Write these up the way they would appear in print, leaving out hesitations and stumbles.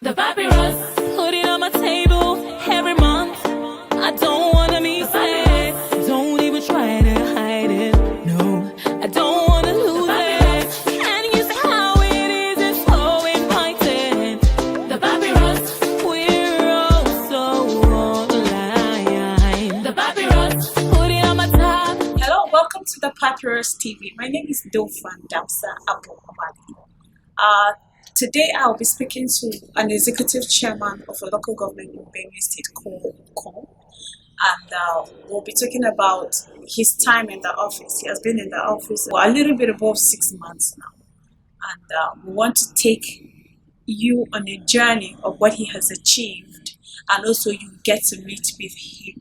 The papyrus, put it on my table every month. I don't wanna be sad. Don't even try to hide it. No, I don't wanna lose it. And you see how it is, it's so inviting. The papyrus, we're all so online. The papyrus, put it on my top. Hello, welcome to the Papyrus TV. My name is Dofan Damsa Abu Amadi. Today I'll be speaking to an executive chairman of a local government in Benue State called Ukum, and we'll be talking about his time in the office. He has been in the office for a little bit above 6 months now, and we want to take you on a journey of what he has achieved, and also you get to meet with him.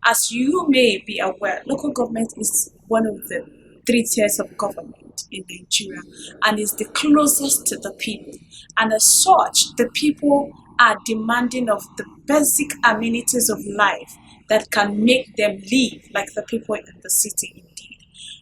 As you may be aware, local government is one of the 3 tiers of government in Nigeria and is the closest to the people. And as such, the people are demanding of the basic amenities of life that can make them live like the people in the city indeed.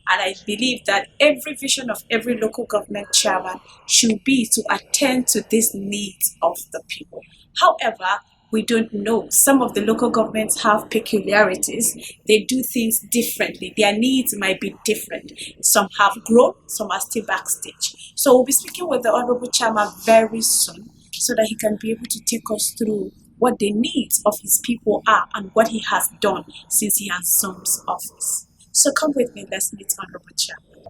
And I believe that every vision of every local government chairman should be to attend to these needs of the people. However, we don't know. Some of the local governments have peculiarities. They do things differently. Their needs might be different. Some have grown, some are still backstage. So we'll be speaking with the Honorable Chairman very soon so that he can be able to take us through what the needs of his people are and what he has done since he assumed office. So come with me, let's meet Honorable Chairman.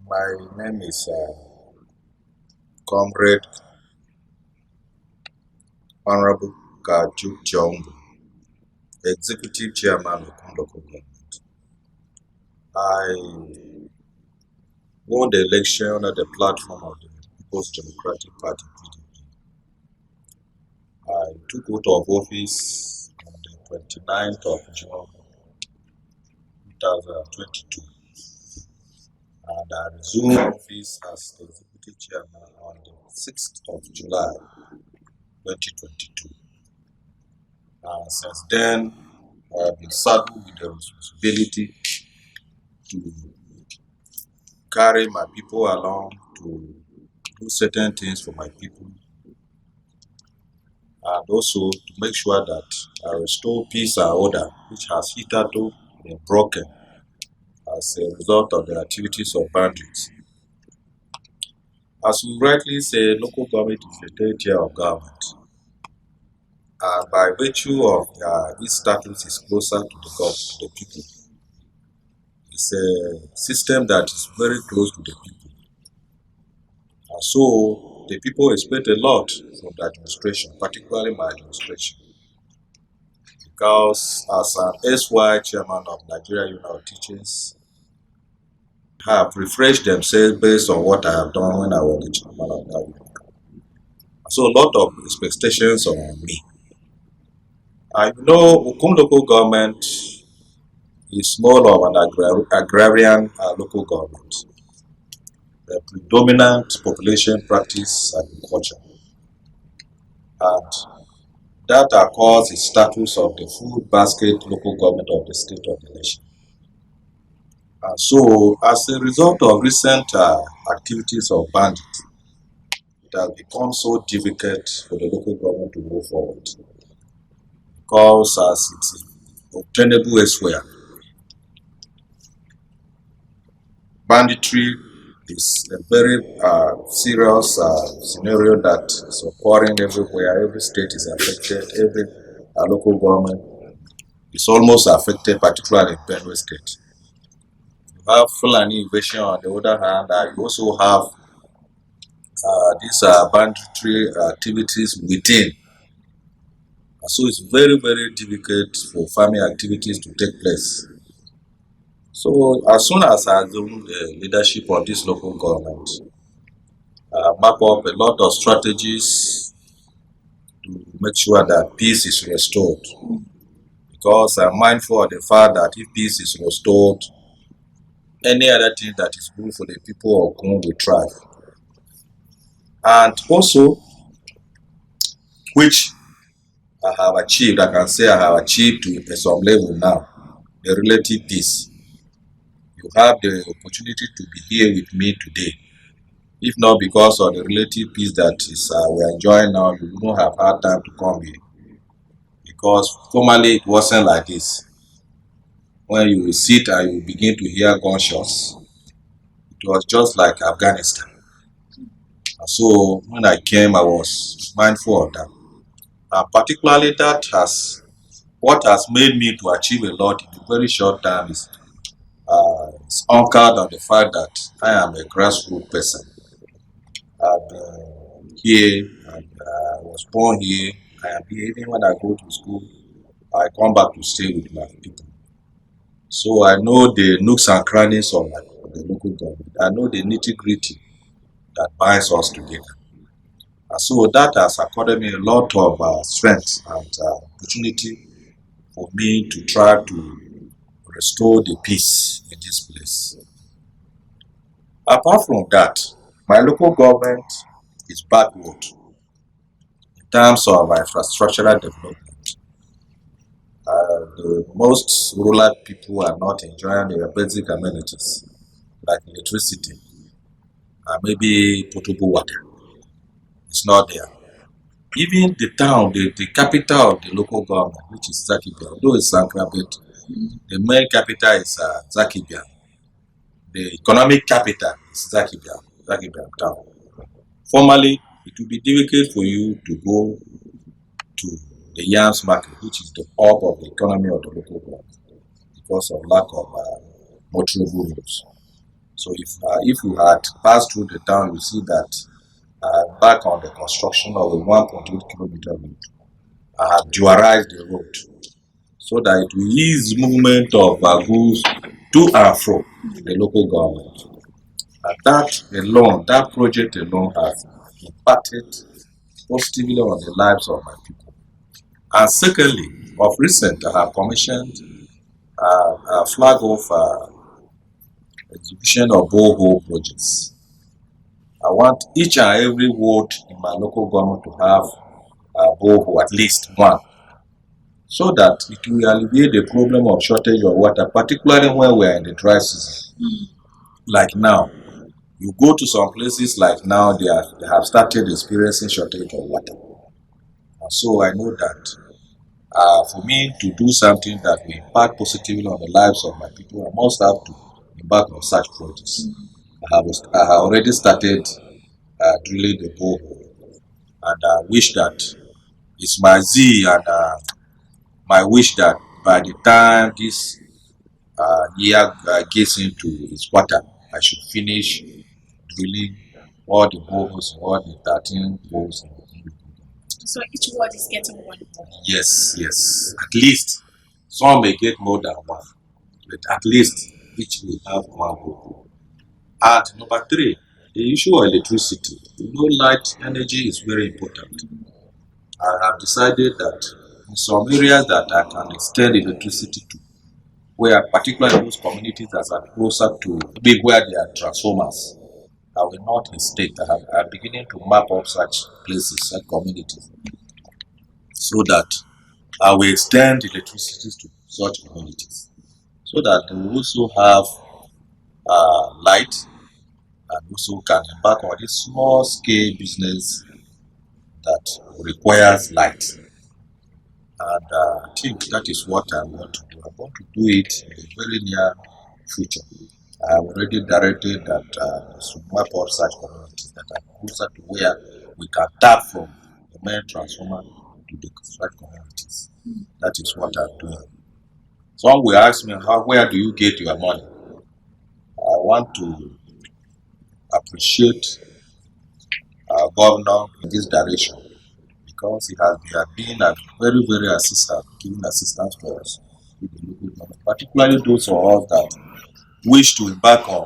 My name is Comrade Kartyo Tyoumbur, Executive Chairman of Ukum Local Government. I won the election under the platform of the People's Democratic Party, PDP. I took out of office on the 29th of June 2022, and I resumed office as the Executive Chairman on the 6th of July 2022. Since then, I have been saddled with the responsibility to carry my people along, to do certain things for my people, and also to make sure that I restore peace and order, which has hitherto been broken as a result of the activities of bandits. As you rightly say, local government is the 3rd tier of government. By virtue of its status is closer to the people. It's a system that is very close to the people. And so the people expect a lot from the administration, particularly my administration. Because as an SY chairman of Nigeria Union of Teachers, have refreshed themselves based on what I have done when I was the chairman of that union. So a lot of expectations are on me. Ukum local government is more of an agrarian local government. The predominant population practice agriculture, and that accords its status of the food basket local government of the state of the nation. And so, as a result of recent activities of bandits, it has become so difficult for the local government to move forward. Because as it's obtainable elsewhere, banditry is a very serious scenario that is occurring everywhere. Every state is affected, every local government is almost affected, particularly in Benue State. You have Fulani invasion on the other hand, you also have these banditry activities within. So it's very, very difficult for farming activities to take place. So as soon as I assumed the leadership of this local government, map up a lot of strategies to make sure that peace is restored. Because I'm mindful of the fact that if peace is restored, any other thing that is good for the people of Ukum will thrive. And also, which I have achieved, I can say I have achieved to some level now, the relative peace. You have the opportunity to be here with me today. If not because of the relative peace that is we're enjoying now, you wouldn't have had time to come here. Because formerly it wasn't like this. When you will sit and you begin to hear gunshots, it was just like Afghanistan. And so when I came, I was mindful of that. And particularly that has what has made me to achieve a lot in a very short time is anchored on the fact that I am a grassroots person. I've been here and I was born here. I am here even when I go to school. I come back to stay with my people. So I know the nooks and crannies of the local government. I know the nitty gritty that binds us together. And so that has accorded me a lot of strength and opportunity for me to try to restore the peace in this place. Apart from that, my local government is backward in terms of infrastructural development. The most rural people are not enjoying their basic amenities like electricity and maybe potable water. It's not there. Even the town, the capital of the local government, which is Zakibia, although it's Sankrabit, the main capital is Zakibia. The economic capital is Zakibia town. Formally, it will be difficult for you to go to the yams market, which is the hub of the economy of the local government, because of lack of motorable roads. So if you had passed through the town, you see that back on the construction of a 1.8 kilometer road, I have dualized the road so that it will ease movement of goods to and from the local government. And that alone, that project alone has impacted positively on the lives of my people. And secondly, of recent, I have commissioned a flag off execution of borehole projects. I want each and every ward in my local government to have a borehole, at least one, so that it will alleviate the problem of shortage of water, particularly when we are in the dry season. Like now, you go to some places like now, they have started experiencing shortage of water. And so I know that for me to do something that will impact positively on the lives of my people, I must have to embark on such projects. I have already started drilling the borehole, and I wish that it's my zeal and my wish that by the time this year gets into its quarter, I should finish drilling all the boreholes, all the 13 holes. So each word is getting one more. Yes. At least some may get more than one, but at least each will have one borehole. And number three, the issue of electricity. Light energy is very important. I have decided that in some areas that I can extend electricity to, where particularly those communities that are closer to maybe where there are transformers, I will not hesitate. I'm beginning to map up such places, such communities, so that I will extend electricity to such communities, so that they will also have light and also can embark on this small scale business that requires light. And I think that is what I want to do. I want to do it in the very near future. I have already directed that to map out such communities that are closer to where we can tap from the main transformer to the such communities. That is what I'm doing. Some will ask me, where do you get your money? I want to appreciate our governor in this direction, because he has been a very, very assistant, giving assistance to us, with the local government, particularly those of us that wish to embark on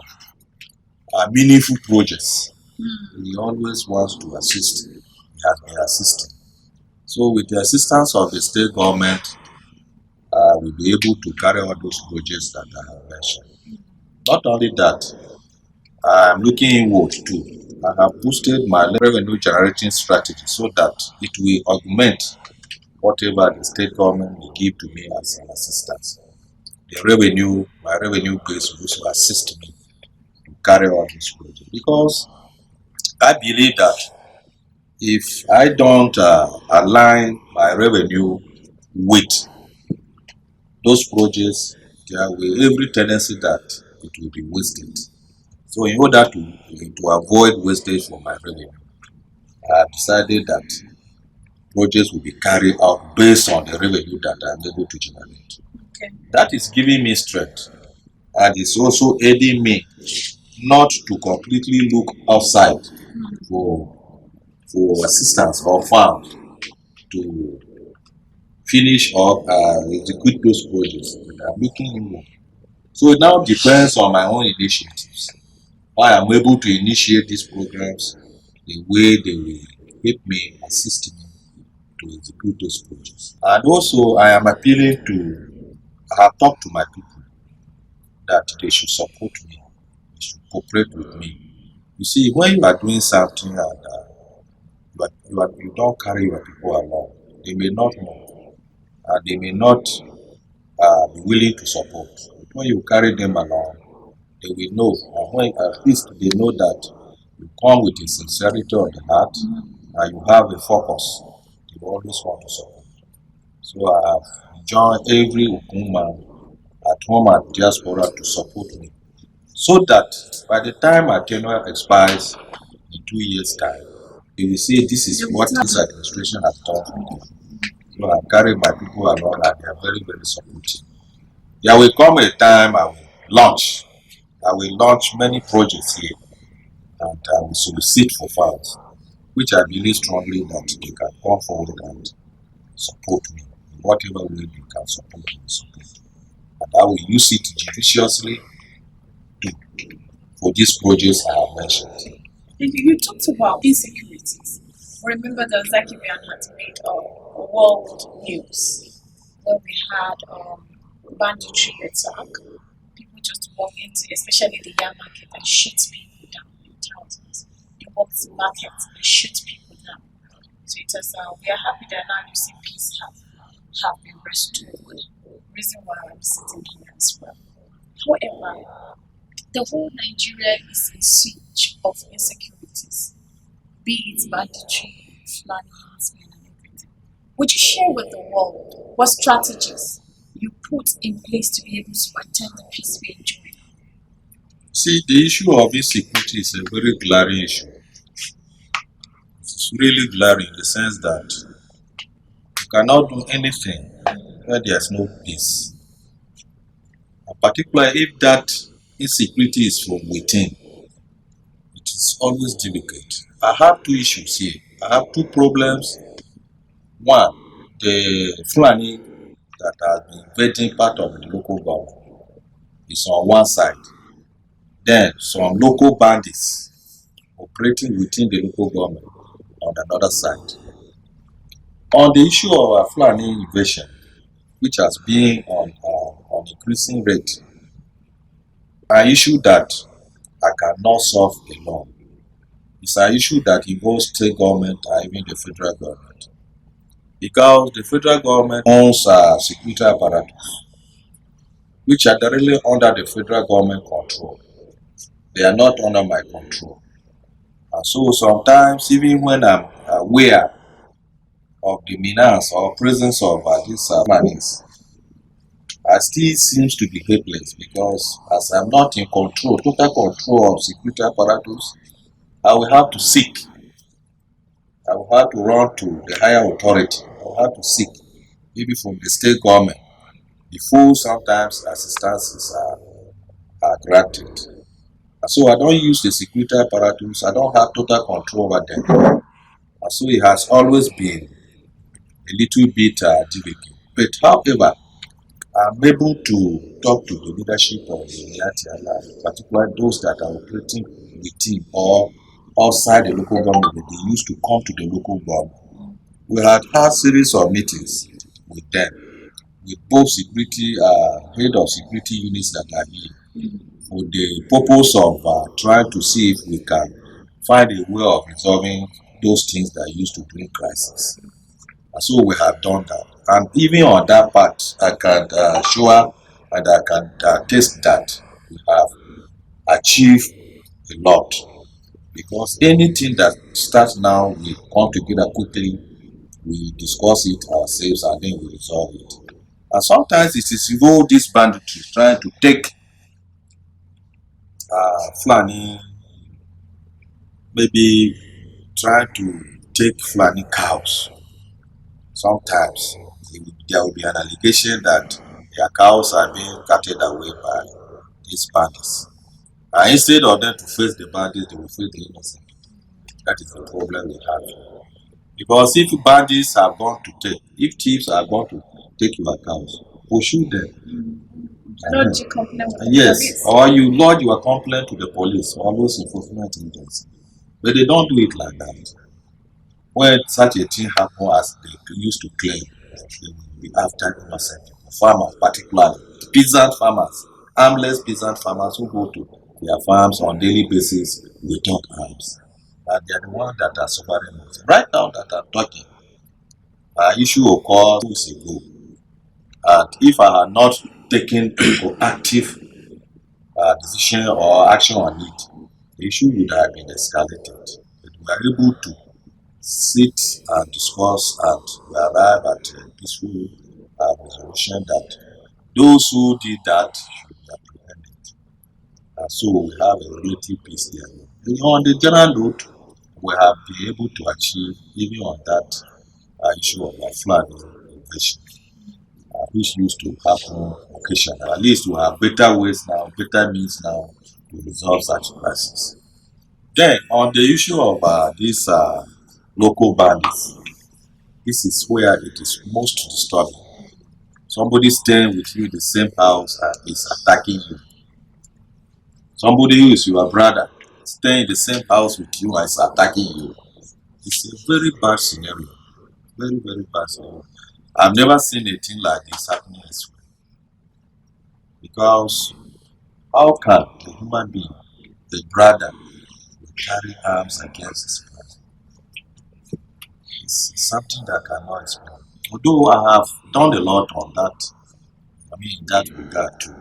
meaningful projects. He always wants to assist. He has been assisting. So with the assistance of the state government, we'll be able to carry out those projects that I have mentioned. Not only that, I'm looking inward too. I have boosted my revenue generating strategy so that it will augment whatever the state government will give to me as an assistance. My revenue base will also assist me to carry out this project, because I believe that if I don't align my revenue with those projects, there will every tendency that it will be wasted. So in order to avoid wastage for my revenue, I have decided that projects will be carried out based on the revenue that I am able to generate. Okay. That is giving me strength, and it's also aiding me not to completely look outside for assistance or funds to finish or execute those projects. But I'm looking inward. So it now depends on my own initiatives. I am able to initiate these programs the way they will help me, assist me to execute those projects. And also, I am appealing to, I have talked to my people that they should support me, they should cooperate with me. You see, when you are doing something and you don't carry your people along, they may not know and they may not be willing to support. But when you carry them along, they will know, and when at least they know that you come with a sincerity of the heart and you have a focus, you always want to support. So I have joined every Ukum man at home and diaspora to support me, so that by the time my tenure expires in 2 years' time, they will say this is what this administration has done for them. So I carry my people along and they are very, very supportive. There will come a time launch. I will launch many projects here and I will solicit for funds, which I believe strongly that they can come forward and support me in whatever way they can support me. And I will use it judiciously to, for these projects I have mentioned. You talked about insecurities. Remember that Zaki Bian had made world news where we had banditry attack. People just walk into, especially the young market, and shoot people down in thousands. They walk to markets and shoot people down. So it was, we are happy that now you see peace have been restored. Reason why I'm sitting here as well. However, the whole Nigeria is in siege of insecurities, be it banditry, flooding, and everything. Would you share with the world what strategies you put in place to be able to attend the peace we enjoy? See, the issue of insecurity is a very glaring issue. It's really glaring in the sense that you cannot do anything where there's no peace. And particularly if that insecurity is from within, it is always difficult. I have two issues here. I have two problems. One, the Fulani that has been invading part of the local government is on one side. Then some local bandits operating within the local government on another side. On the issue of Fulani invasion, which has been on increasing rate, an issue that I cannot solve alone. It's an issue that involves state government and even the federal government. Because the federal government owns security apparatus, which are directly under the federal government control. They are not under my control. And so sometimes, even when I'm aware of the menace or presence of these Fulanis, I still seems to be helpless because as I'm not in control, total control of security apparatus, I will have to seek. I will have to run to the higher authority. I will have to seek, maybe from the state government, before sometimes assistances are granted. And so I don't use the security apparatus. I don't have total control over them. And so it has always been a little bit difficult. But however, I'm able to talk to the leadership of the Yati, particularly those that are operating within or outside the local government. They used to come to the local government. We had a series of meetings with them, with both security, head of security units that are here, for the purpose of trying to see if we can find a way of resolving those things that used to bring crisis. And so we have done that. And even on that part, I can show and I can attest that we have achieved a lot. Because anything that starts now, we come together quickly, we discuss it ourselves, and then we resolve it. And sometimes it is all these banditry trying to take Fulani, maybe try to take Fulani cows. Sometimes there will be an allegation that their cows are being carted away by these bandits. And instead of them to face the bandits, they will face the innocent. That is the problem we have. Because if bandits are going to take, if thieves are going to take your cows, pursue them. Lodge a complaint with the Yes, police. or you lodge your complaint to the police or those enforcement agencies. But they don't do it like that. When such a thing happens as they used to claim, they will be after innocent people, farmers particularly, peasant farmers, armless peasant farmers who go to their farms on daily basis without arms. And they are the ones that are suffering most. Right now that I'm talking, issue occurred 2 weeks ago. And if I had not taken a proactive decision or action on it, the issue would have been escalated. But we are able to sit and discuss and we arrive at a peaceful resolution that those who did that should be apprehended. And so we have a relative peace there. And on the general note, we have been able to achieve even on that issue of flood invasion, which used to happen occasionally. At least we have better ways now, better means now to resolve such crises. Then on the issue of these local bandits, this is where it is most disturbing. Somebody staying with you in the same house and is attacking you. Somebody who is your brother staying in the same house with you and is attacking you. It's a very bad scenario. Very, very bad scenario. I've never seen a thing like this happening elsewhere. Because how can a human being, the brother, carry arms against his brother? It's something that I cannot explain. Although I have done a lot on that, in that regard too.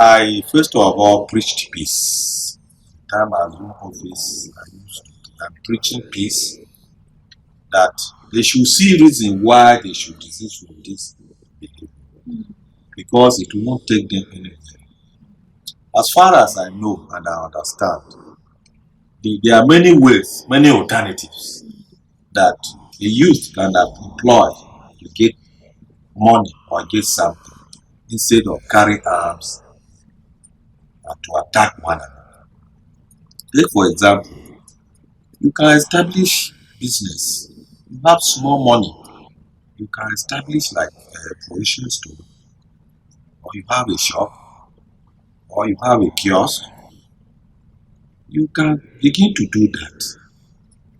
I first of all preached peace. The time I was in office, I'm preaching peace, that they should see reason why they should desist from this behavior. Because it will not take them anywhere. As far as I know and I understand, there are many ways, many alternatives that the youth can employ to get money or get something instead of carry arms and to attack one another. Take for example, you can establish business. You have small money. You can establish like a provision store, or you have a shop, or you have a kiosk. You can begin to do that,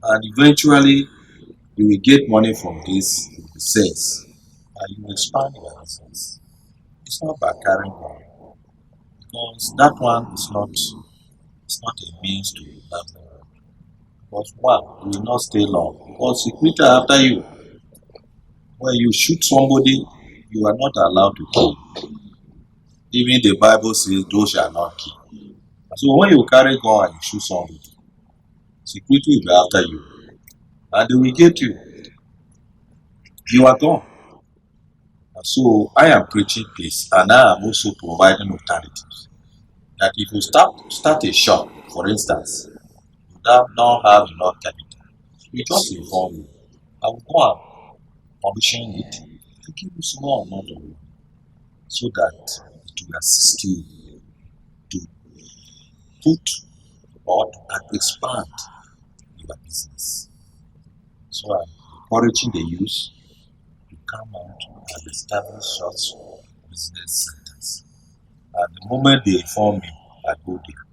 and eventually you will get money from this sales, and you will expand your business. It's not by carrying money, because that one is not. It's not a means to have money. Because one, you will not stay long. Because security after you. When you shoot somebody, you are not allowed to kill. Even the Bible says, those shall not kill. So when you carry gun and you shoot somebody, security will be after you. And they will get you. You are gone. And so I am preaching peace, and I am also providing alternatives. That if you start a shop, for instance, you don't have enough capital, you just inform me. I will go and commission it and give you small amount of money so that it will assist you to put or to expand your business. So I'm encouraging the youth to come out and establish such business centers. And the moment they inform me, I go there,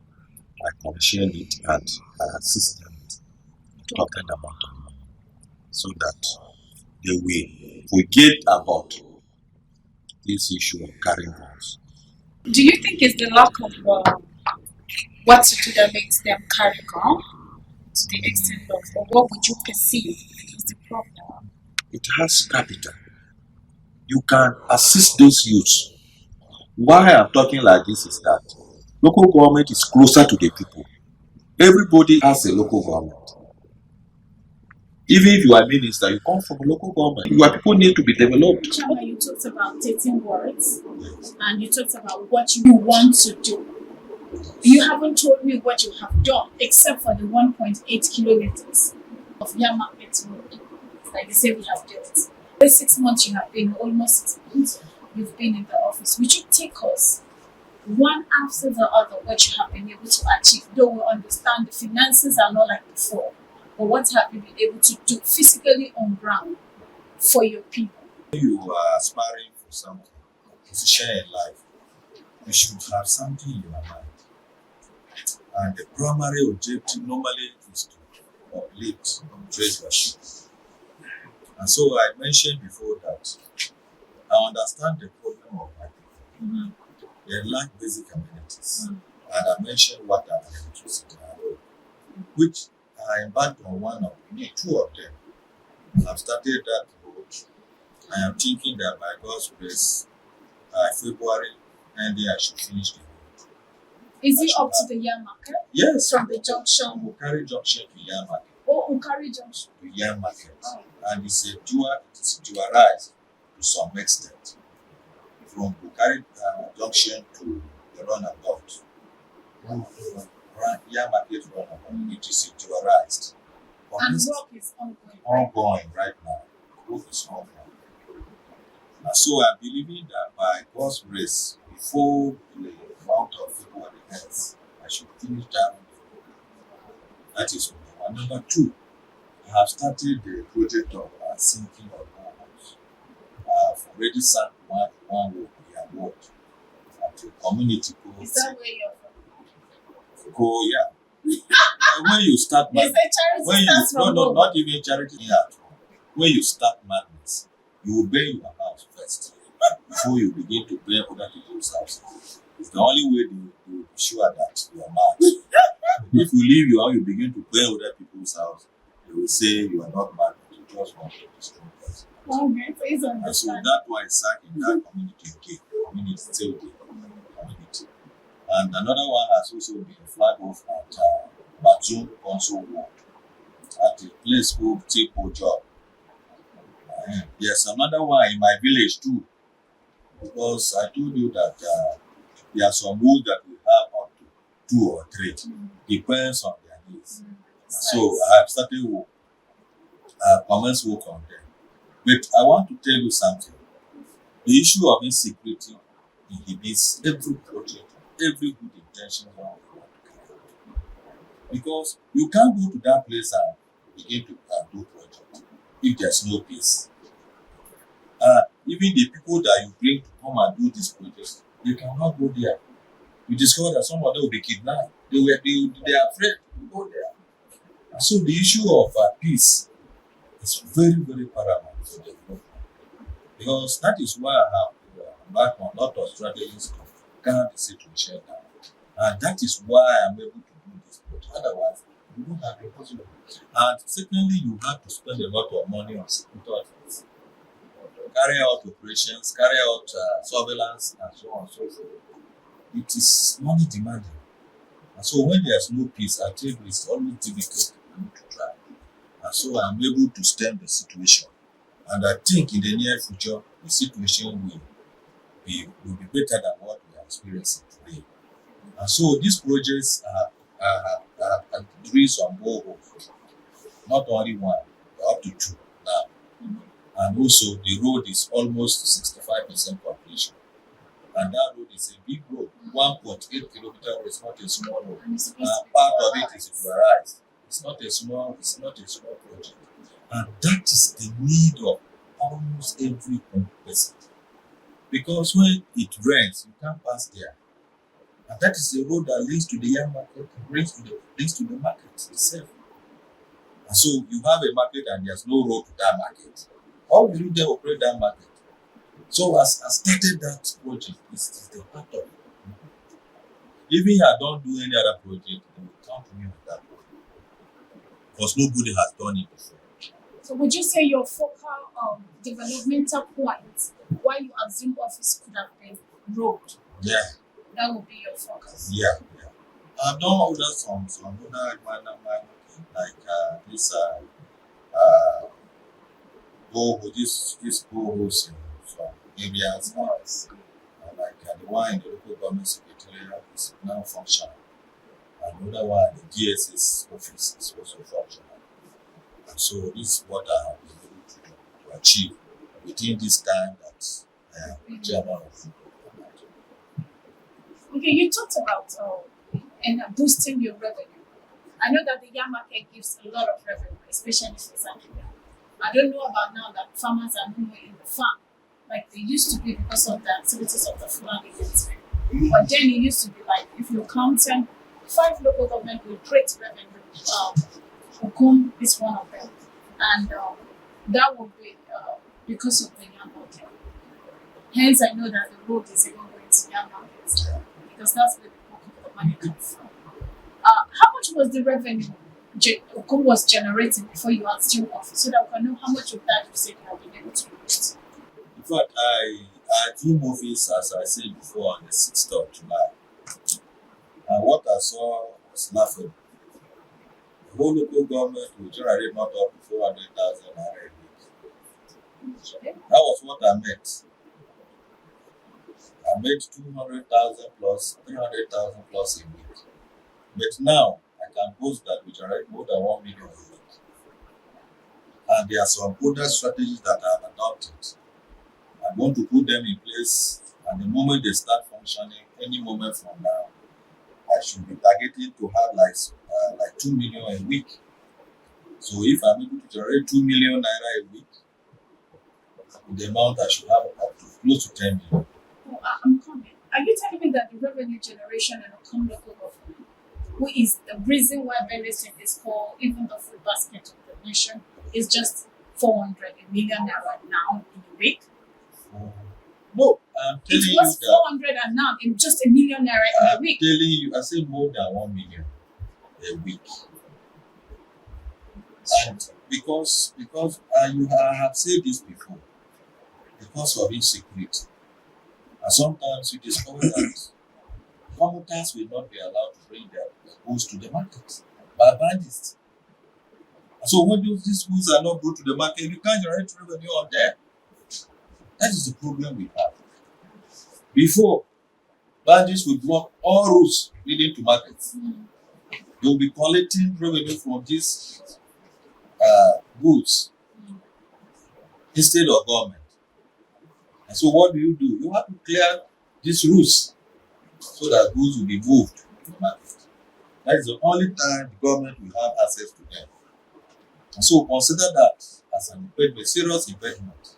I commission it, and I assist them with talking amount of money so that they will forget about this issue of carrying guns. Do you think it's the lack of what to do that makes them carry gun to the extent of, or what would you perceive is the problem? It has capital. You can assist those youths. Why I'm talking like this is that local government is closer to the people. Everybody has a local government. Even if you are a minister, you come from a local government. Your people need to be developed. Chairman, you talked about 13 words and you talked about what you want to do. You haven't told me what you have done except for the 1.8 kilometers of Yamarket Road. Like they say we have built. The 6 months you have been, almost 6 months, you've been in the office. Would you take us one after the other what you have been able to achieve? Though we understand the finances are not like before, but what have you been able to do physically on ground for your people? You are aspiring for something to share in life. You should have something in your mind. And the primary objective normally is to uplift treasurership. And so I mentioned before that I understand the problem of my people. They lack basic amenities. And I mentioned what are electricity and road, which I embarked on two of them. I've started that road. I am thinking that by God's grace, by February ending, I should finish the road. Is it up to the Yam Market? Yes. From the junction? Ukari Junction to Yam Market. Oh, Ukari Junction. To Yam Market. Oh. And it's dualized to some extent. From Ukari Junction to the runabout. Yam Market runabout. It is dualized. And work is ongoing. Ongoing right now. Work is ongoing. And so I'm believing that by God's grace, before the amount of February ends, I should finish that. That is one. Number two, I have started the project of sinking of boreholes. I've already sunk one hole we award at the community. Is that where you're from? Yeah. When you start they say charity starts from home. Not even charity here at home. When you start madness, you will burn your house first before you begin to burn other people's houses. It's the only way to be sure that you are mad. If you leave your house, you begin to burn other people's house, they will say you are not mad, but you just want to destroy us. Okay, please understand. And so that's why I sang in that community, community still the community. And another one has also been flagged off at Batum Council Ward at a place called Tipo Job. There's another one in my village too, because I told you that there are some woods that we have up to 2 or 3, depends on their needs. So I have started work, commenced work on them. But I want to tell you something. The issue of insecurity inhibits every project, every good intention we want to carry out. Because you can't go to that place and begin to do projects if there's no peace. Even the people that you bring to come and do this project, they cannot go there. You discover that some of them will be kidnapped. They are afraid to go there. And so the issue of peace is very, very paramount for development. Because that is why I have embarked on a lot of strategies to calm the situation down. And that is why I'm able to do this project. Otherwise, you don't have a possible. And secondly, you have to spend a lot of money on security efforts. Carry out operations, carry out surveillance, and so on and so forth. It is money demanding. And so when there's no peace, I tell you it's always difficult to try. And so I'm able to stem the situation. And I think in the near future, the situation will be better than what we are experiencing today. And so these projects are doing some boreholes. Not only one, but up to 2 now. And also the road is almost 65% completion. And that road is a big road. 1.8 kilometer road is not a small road. Part of it is regularized. It's not a small project. And that is the need of almost every person. Because when it rains, you can't pass there. And that is the road that leads to the Yam Market, leads to the market itself. And so you have a market and there's no road to that market. How will you then operate that market? So as I started that project, it's the part of it. Even if I don't do any other project, they will come to me with that project. Because nobody has done it before. So would you say your focal developmental point while you assume office could have been road? Yeah. That would be your focus. Yeah. I've done other songs, some other minor like this borehole, this boreholes in some areas, like the one in the local government secretariat is now functional. And the other one, the GSS office is also functional. And so this is what I have been able to achieve within this time that I am chairman of. Okay, you talked about boosting your revenue. I know that the yam market gives a lot of revenue, especially for Zambia. I don't know about now that farmers are no more in the farm like they used to be because of the activities of the Fulani Military. But then it used to be like if you count 5 local government with great revenue, Ukum is one of them, and that would be because of the yam market. Hence, I know that the road is even going to yam market because that's where the bulk of the money comes from. How much was the revenue Ukum was generating before you are still off, so that we can know how much of that you said you have been able to boost? In fact, I do movies, as I said before, on the 6th of July. And what I saw was laughable. The whole local government will generate not up to 400,000 naira a week. Okay. That was what I meant. I made 200,000 plus 300,000 plus a week. But now I can boast that we generate more than 1 million a week. And there are some other strategies that I have adopted. I'm going to put them in place, and the moment they start functioning, any moment from now, I should be targeting to have like 2 million a week. So if I'm able to generate 2 million naira a week, the amount I should have up to close to 10 million. Oh, I'm coming. Are you telling me that the revenue generation in the local government, who is the reason why Benue State is called even the food basket of the nation, is just 400 million naira now in a week? No, I'm telling It you was that 400 and now in just a million naira in a I'm week. telling you, I say more than 1 million a week. And because I have said this before, because of insecurity, and sometimes you discover that promoters will not be allowed to bring their goods to the market by bandits. And so when these goods are not brought to the market, you can't generate revenue on them. That is the problem we have. Before, bandits will block all roads leading to markets. They will be collecting revenue from these goods instead of government. And so what do? You have to clear these routes so that goods will be moved to the market. That is the only time the government will have access to them. And so consider that as an impediment, serious impediment.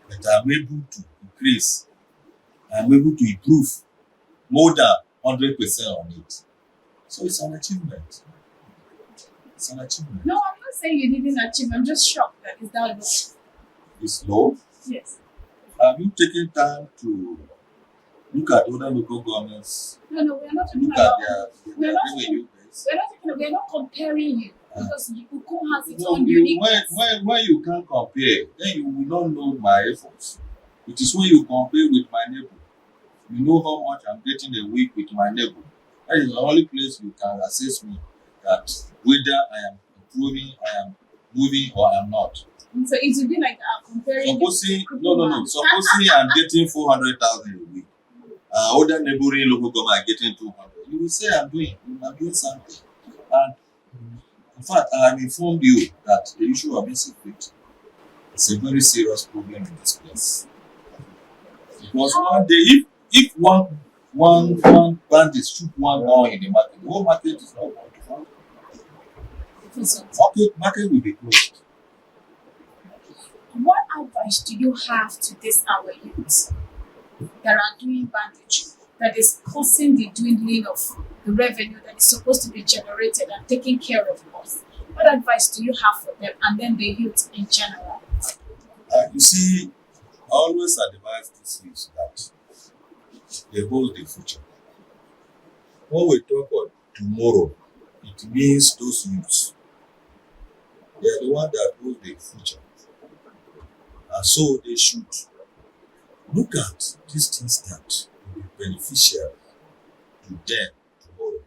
But I'm able to increase, I'm able to improve more than 100% on it. So it's an achievement. It's an achievement. No, I'm not saying you didn't achieve. I'm just shocked that it's that low. It's low. Yes. Have you taken time to look at other local governments, No, we're not talking look at about. their We're not revenue base? we're not comparing you because Ukum has its No, own unique. when you can't compare, then you will not know my efforts. It is when you compare with my neighbor, you know how much I'm getting a week with my neighbor. That is the only place you can assess me that whether I am improving, I am moving, or I am not. So it would be like comparing. Supposing supposing I'm getting 400,000 a week, other neighboring local government are getting 200. You will say I'm doing something. And in fact, I have informed you that the issue of insecurity is a very serious problem in this place. Because one day, if one bandit shoot one gun in the market, the whole market is not going to function. Market will be closed. What advice do you have to this our youths that are doing banditry, that is causing the dwindling of the revenue that is supposed to be generated and taking care of us? What advice do you have for them and then the youth in general? You see, I always advise these youths that they hold the future. When we talk of tomorrow, it means those youths. They are the one that hold the future. And so they should look at these things that will be beneficial to them tomorrow.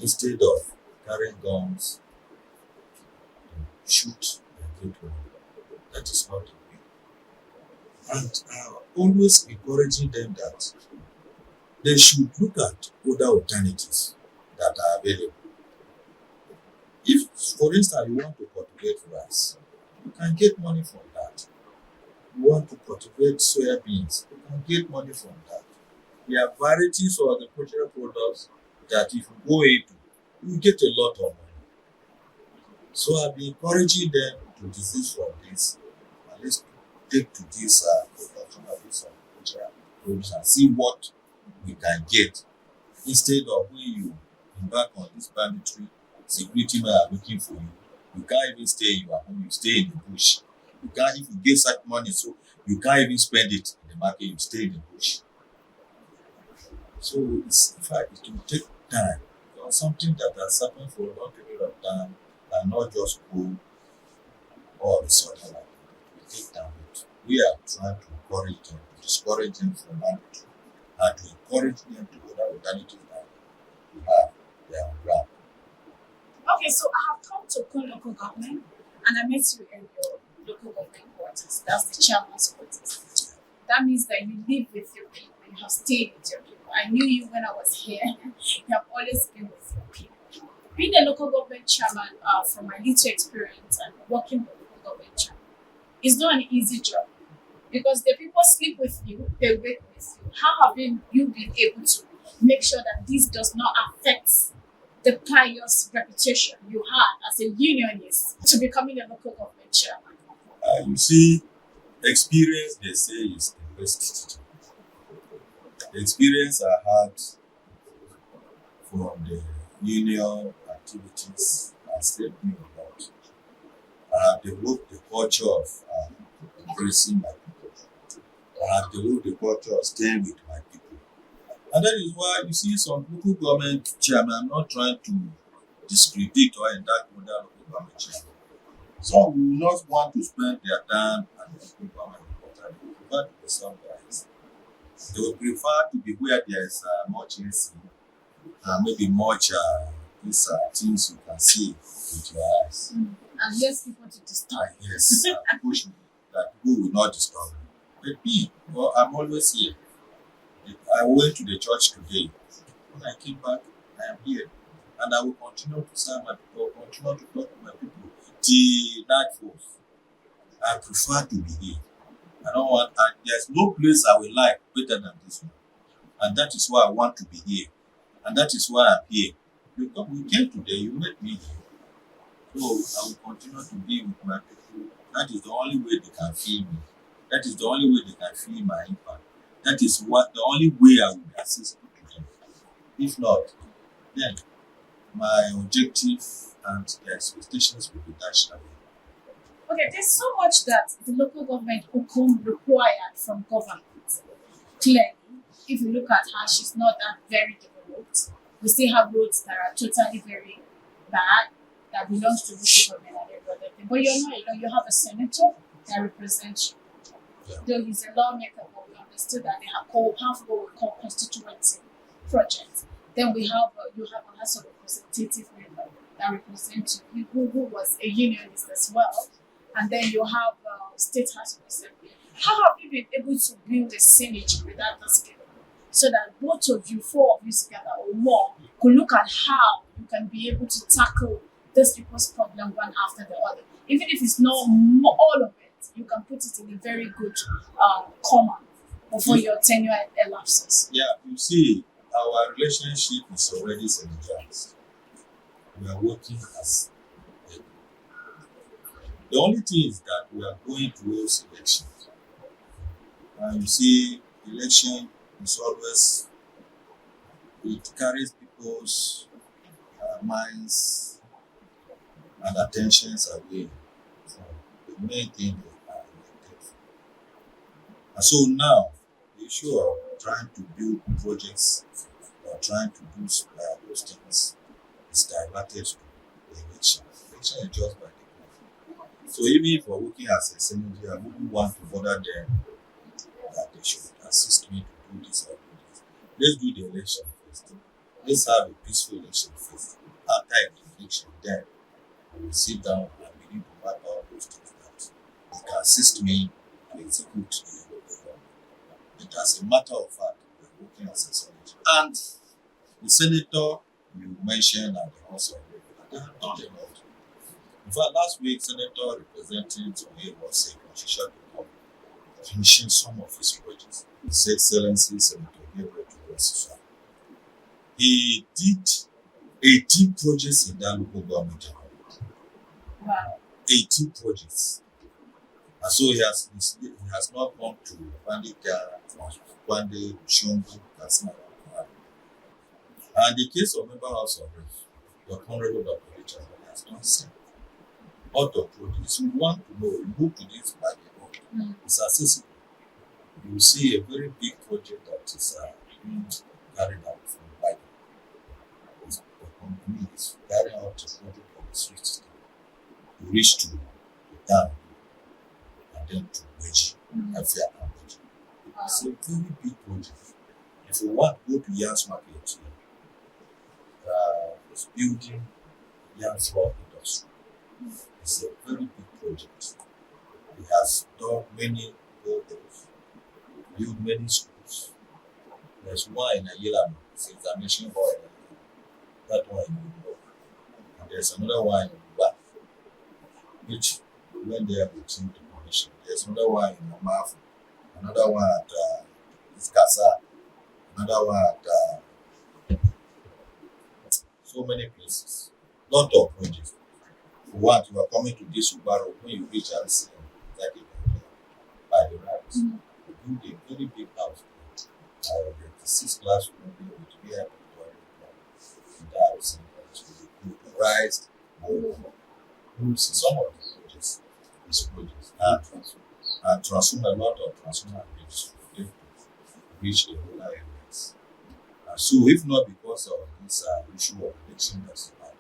instead of carrying guns to shoot and get money. That is not the way. And always encouraging them that they should look at other alternatives that are available. If, for instance, you want to cultivate rice, you can get money from that. You want to cultivate soya beans, you can get money from that. There are varieties of agricultural products that if you go into, you get a lot of money. So I've been encouraging them to desist from this and let's take to this production of this agricultural produce and see what we can get instead of when you embark on this banditry, security men are looking for you. You can't even stay in your home, you stay in the bush. You can't, if you get such money, so you can't even spend it in the market, you stay in the bush. So it's, in fact, it will take time. Because something that has happened for a long period of time and not just go all of a sudden like that. It will take time. But we are trying to encourage them, to discourage them from banditry, and to encourage them to other alternatives that we have there on ground. Okay, so I have come to Ukum local government and I met you in your local government quarters. That's the chairman's quarters. That means that you live with your people, you have stayed with your people. I knew you when I was here. You have always been with your people. Being a local government chairman, from my little experience and working with local government chairman, is not an easy job because the people sleep with you, they wake with you. How have you been able to make sure that this does not affect the pious reputation you had as a unionist to becoming a local government chairman? You see, experience, they say, is the best teacher. The experience I had from the union activities has helped me a lot. I have developed the culture of embracing my people. I have developed the culture of staying with my people. And that is why you see some local government chairman, I'm not trying to discredit or indict other local government chairman. Some will not want to spend their time at the local government quarter. They will prefer to be somewhere else. They will prefer to be where there is much AC, maybe much these things you can see with your eyes. And less people to disturb. Yes, that people will not disturb me. But me, well, I'm always here. I went to the church today. When I came back, I am here. And I will continue to serve my people, continue to talk to my people till night falls. I prefer to be here. I don't want, there's no place I will like better than this one. And that is why I want to be here. And that is why I'm here. Because we came today, you met me here. So I will continue to be with my people. That is the only way they can feel me. That is the only way they can feel my impact. That is the only way I will be accessible to them. If not, then my objective and the expectations will be dashed away. Okay, there's so much that the local government Ukum required from government. Clearly, if you look at her, she's not that very developed. We still have roads that are totally very bad, that belongs to local government and every other thing. But you're not alone. You have a senator that represents you. Yeah. Though he's a lawmaker, but we understood that they have what we call constituency projects. Then we have you have a House of Representative member that represents you, who was a unionist as well. And then you have State House of Assembly. How have you been able to build a synergy without this people so that both of you, four of you together or more, could look at how you can be able to tackle these people's problem one after the other? Even if it's not all of it, you can put it in a very good comma before your tenure elapses. Yeah, you see, our relationship is already synergized. We are working as a group. The only thing is that we are going towards elections. And you see, election is always, it carries people's minds and attentions away from the main thing they are elected for. And so now, the issue of trying to build projects or trying to do those things is diverted to the election. Election is just by the people. So even if we're working as a senator, I wouldn't want to bother them that they should assist me to do this or do this. Let's do the election first. Let's have a peaceful election first. after education, then I will sit down and begin to map out those things that they can assist me to execute the local government. But as a matter of fact, we're working as a senator. And the senator you mentioned and the House of Representatives, they have done a lot. In fact, last week, Senator representing to me was saying Constitution to come finishing some of his projects. His Excellency Senator Gabriel Tuwasifa. He did 18 projects in that local government. Wow. 18 projects. And so he has not gone to Bandika, Kwande, Shombu, Katsina. And the case of member House of Reps, the Honorable Dr. Richard has done same. Out of projects, we want to know, you move to this by the road. It's accessible. You will see a very big project that is being carried out from Biden. The company is carrying out a project on the street system to reach to the dam and then to Beji, Afia and Beji. It's a very big project. If you want to go to Yans Market, it's building Yan floor industry. It's a very big project. He has done many buildings, built many schools. There's one in Ayala, it's an examination hall. That one in Europe. And there's another one in Bath, which when they are between the commission. There's another one in Omaf, another one at Iskasa, another one at so many places. Lot of projects. For what you are coming to this Ubaru, when you reach RC, that is by the right, you build a very big house. The 6th class will be able to be able to that house. Rise, some of the projects, these projects, and transform a lot of transformer to reach the rural areas. So, if not because of this issue of election that's happening,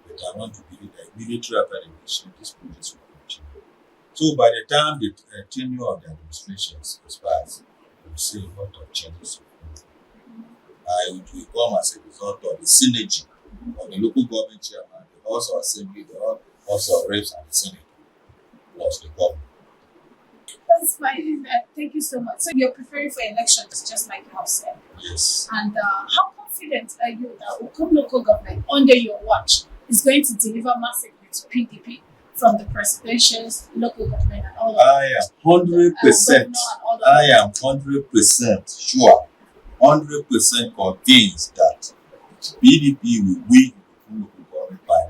but I want to believe that immediately after the election, these projects will continue. So, by the time the tenure of the administration expires, we will see a lot of changes. It will come as a result of the synergy of the local government chairman, the House of Assembly, the House of Reps, and the Senate, plus the government. That's fine. Thank you so much. So you're preparing for elections, just like you have said. Yes. And how confident are you that Ukum local government, under your watch, is going to deliver massively to PDP from the presidentials, local government, and all of I am 100%. I am 100% sure, 100% convinced that PDP will win the local government by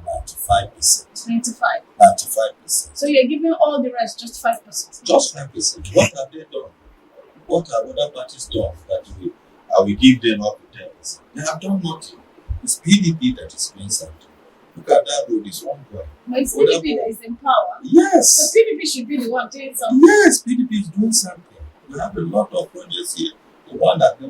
95%. 95%. So you're giving all the rest just 5%. Just 5%. What have they done? What have other parties done that I will give them up to 10%? They have done nothing. It's PDP that is doing something. Look at that road, it's ongoing. But it's PDP that is in power. Yes. So PDP should be the one doing something. Yes, PDP is doing something. We have a lot of projects here. The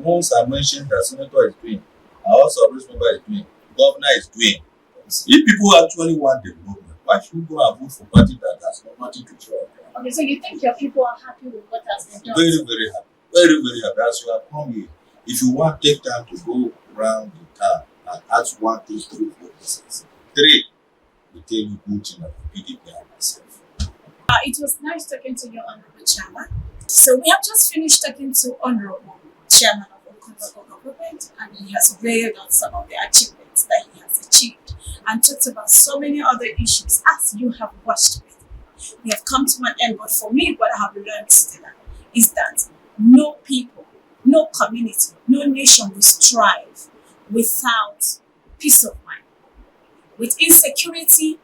ones I mentioned that Senator is doing, our House of Reps member is doing, Governor is doing. If people actually want development, why should we go and vote for a party that has nothing to show? Okay, so you think your people are happy with what has been done? Very, very happy. Very, very happy. As you have come here, if you want, take time to go around the town and ask 1, 2, 3, 4 persons. 3, we tell you good thing about PDP and myself. It was nice talking to you, Honorable Chairman. So we have just finished talking to Honorable Chairman of Ukum local government, and he has railed on some of the achievements that he has achieved and talked about so many other issues as you have watched with me. We have come to an end, but for me, what I have learned still is that no people, no community, no nation will strive without peace of mind. With insecurity,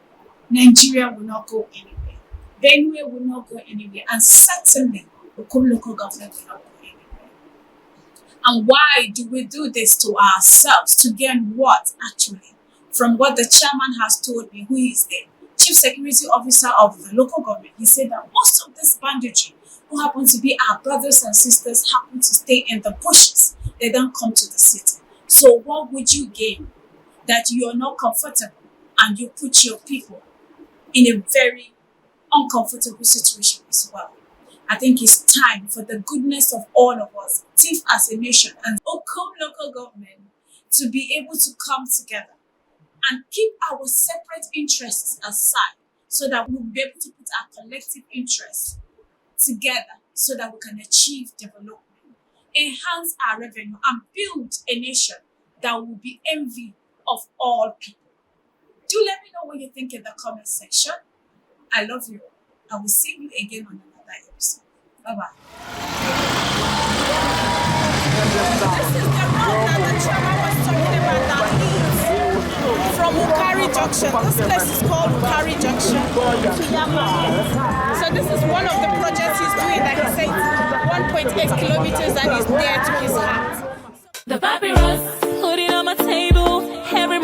Nigeria will not go anywhere. Benue will not go anywhere. And certainly, Ukum local government will not go anywhere. And why do we do this to ourselves? To gain what, actually? From what the chairman has told me, who is the chief security officer of the local government, he said that most of this banditry, who happen to be our brothers and sisters, happen to stay in the bushes. They don't come to the city. So what would you gain? That you are not comfortable and you put your people in a very uncomfortable situation as well. I think it's time for the goodness of all of us, TIF as a nation and Ukum local government, to be able to come together and keep our separate interests aside so that we'll be able to put our collective interests together so that we can achieve development, enhance our revenue, and build a nation that will be envy of all people. Do let me know what you think in the comment section. I love you. I will see you again on another episode. Bye-bye. This is the road that the chairman was talking about that leads from Ukari Junction. This place is called Ukari Junction to Yama. So this is one of the projects he's doing that he says 1.8 kilometers and is there to his heart. The papyrus, put it on my table every